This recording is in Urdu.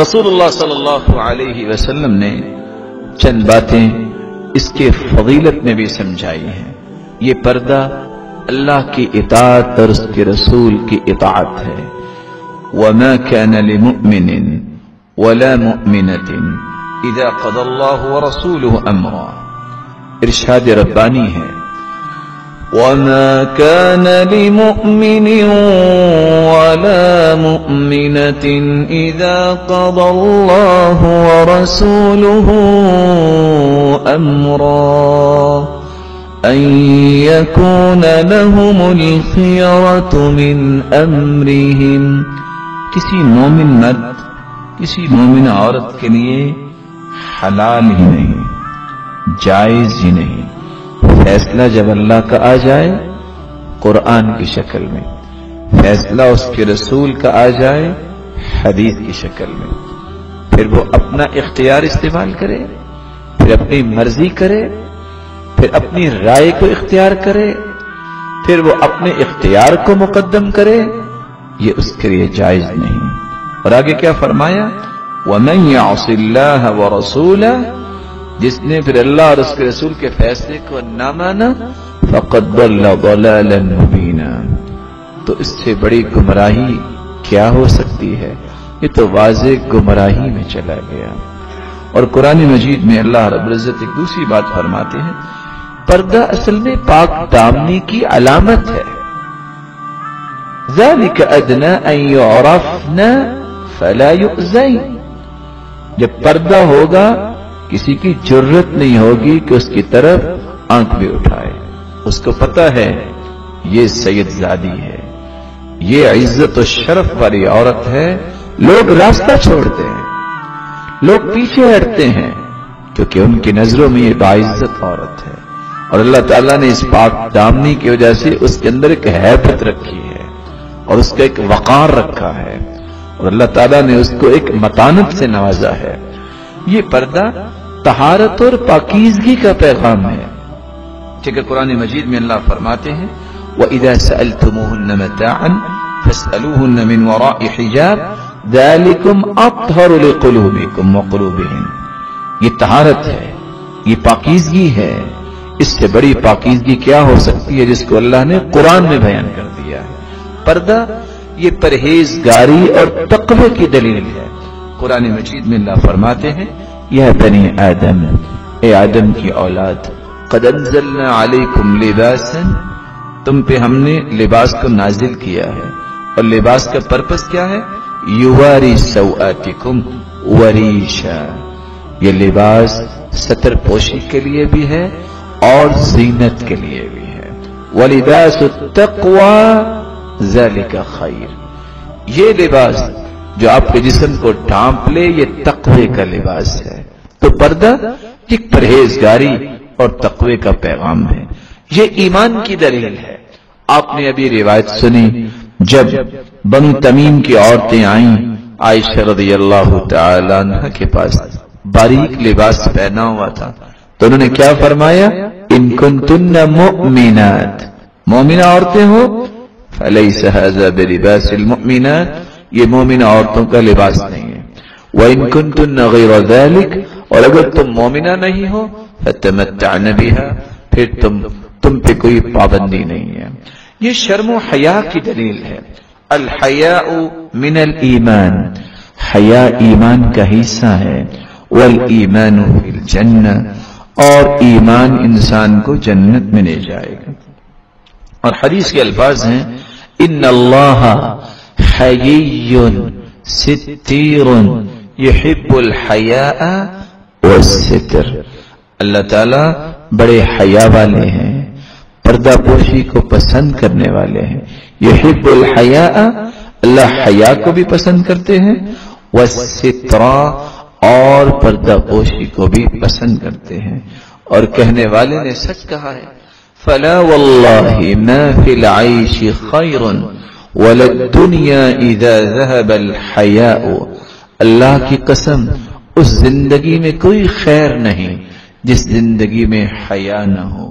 رسول اللہ صلی اللہ علیہ وسلم نے چند باتیں اس کے فضیلت میں بھی سمجھائی ہیں. یہ پردہ اللہ کی اطاعت اور اس کے رسول کی اطاعت ہے. وَمَا كَانَ لِمُؤْمِنٍ وَلَا مُؤْمِنَةٍ إِذَا قَضَى اللَّهُ وَرَسُولُهُ أَمْرًا. ارشاد ربانی ہے وَمَا كَانَ لِمُؤْمِنٍ وَلَا مُؤْمِنَةٍ إِذَا قَضَى اللَّهُ وَرَسُولُهُ أَمْرًا أن يكون لهم الخيرة من أمرهم. کسی مومن مرد کسی مومن عورت کے لیے حلال ہی نہیں، جائز ہی نہیں. فیصلہ جب اللہ کا آ جائے قرآن کی شکل میں، فیصلہ اس کے رسول کا آ جائے حدیث کی شکل میں، پھر وہ اپنا اختیار استعمال کرے، پھر اپنی مرضی کرے، پھر اپنی رائے کو اختیار کرے، پھر وہ اپنے اختیار کو مقدم کرے، یہ اس کے لیے جائز نہیں. اور آگے کیا فرمایا وَمَن يَعْصِ اللَّهَ وَرَسُولَهُ، جس نے پھر اللہ اور اس کے رسول کے فیصلے کو نہ مانا فَقَدْ ضَلَّ ضَلَالًا مُبِينًا، تو اس سے بڑی گمراہی کیا ہو سکتی ہے، یہ تو واضح گمراہی میں چلا گیا. اور قرآن مجید میں اللہ رب العزت ایک دوسری بات فرماتے ہیں، پردہ اصل میں پاک دامنی کی علامت ہے. ذَلِكَ أَدْنَىٰ أَن يُعْرَفْنَ فَلَا يُؤْذَيْنَ. جب پردہ ہوگا کسی کی جرت نہیں ہوگی کہ اس کی طرف آنکھ بھی اٹھائے. اس کو پتہ ہے یہ سید زادی ہے، یہ عزت و شرف والی عورت ہے. لوگ راستہ چھوڑتے ہیں، لوگ پیچھے ہٹتے ہیں کیونکہ ان کی نظروں میں یہ باعزت عورت ہے. اور اللہ تعالیٰ نے اس پاک دامنی کی وجہ سے اس کے اندر ایک ہیبت رکھی ہے اور اس کا ایک وقار رکھا ہے، اور اللہ تعالیٰ نے اس کو ایک متانت سے نوازا ہے. یہ پردہ طہارت اور پاکیزگی کا پیغام ہے. ٹھیک ہے، قرآن مجید میں اللہ فرماتے ہیں وَإِذَا سَأَلْتُمُوهُنَّ مَتَاعًا فَاسْأَلُوهُنَّ مِنْ وَرَاءِ حِجَابٍ ذَلِكُمْ أَطْهَرُ لِقُلُوبِكُمْ وَقُلُوبِهِمْ. یہ طہارت ہے، یہ پاکیزگی ہے. اس سے بڑی پاکیزگی کیا ہو سکتی ہے جس کو اللہ نے قرآن میں بیان کر دیا ہے. پردہ یہ پرہیزگاری اور تقوی کی دلیل ہے. قرآن مجید میں اللہ فرماتے ہیں یا بنی آدم، اے آدم کی اولاد، قد انزلنا علیکم لباسا، تم پہ ہم نے لباس کو نازل کیا ہے. اور لباس کا پرپس کیا ہے؟ یواری سوآتکم وریشا. یہ لباس ستر پوشی کے لیے بھی ہے اور زینت کے لیے بھی ہے. وَلِبَاسُ التَّقْوَى ذَلِكَ خَيْرٌ. یہ لباس جو آپ کے جسم کو ڈھانپ لے یہ تقوی کا لباس ہے. تو پردہ ایک پرہیزگاری اور تقوی کا پیغام ہے. یہ ایمان کی دلیل ہے. آپ نے ابھی روایت سنی جب بنو تمیم کی عورتیں آئیں عائشہ رضی اللہ تعالی عنہ کے پاس، باریک لباس پہنا ہوا تھا، تو انہوں نے کیا فرمایا ان کنتن مؤمنات، مومنہ عورتیں ہو، فلیس ھذا بلباس المؤمنات، یہ مومنہ عورتوں کا لباس نہیں ہے. وان کنتن غیر ذلک، اور اگر تم مومنہ نہیں ہو، فتمتعن بها، پھر تم پہ کوئی پابندی نہیں ہے. یہ شرم و حیا کی دلیل ہے. الحیاء من الایمان، حیا ایمان کا حصہ ہے. والایمان فی الجنہ، اور ایمان انسان کو جنت میں لے جائے گا. اور حدیث کے الفاظ ہیں ان اللہ حیی ستیر یحب الحیاء والستر. اللہ تعالی بڑے حیا والے ہیں، پردہ پوشی کو پسند کرنے والے ہیں. یحب الحیاء، اللہ حیا کو بھی پسند کرتے ہیں، والستر، اور پردہ پوشی کو بھی پسند کرتے ہیں. اور کہنے والے نے سچ کہا ہے فلا واللہ ما فی العیش خیر ولا الدنیا اذا ذهب الحیاء. اللہ کی قسم اس زندگی میں کوئی خیر نہیں جس زندگی میں حیا نہ ہو.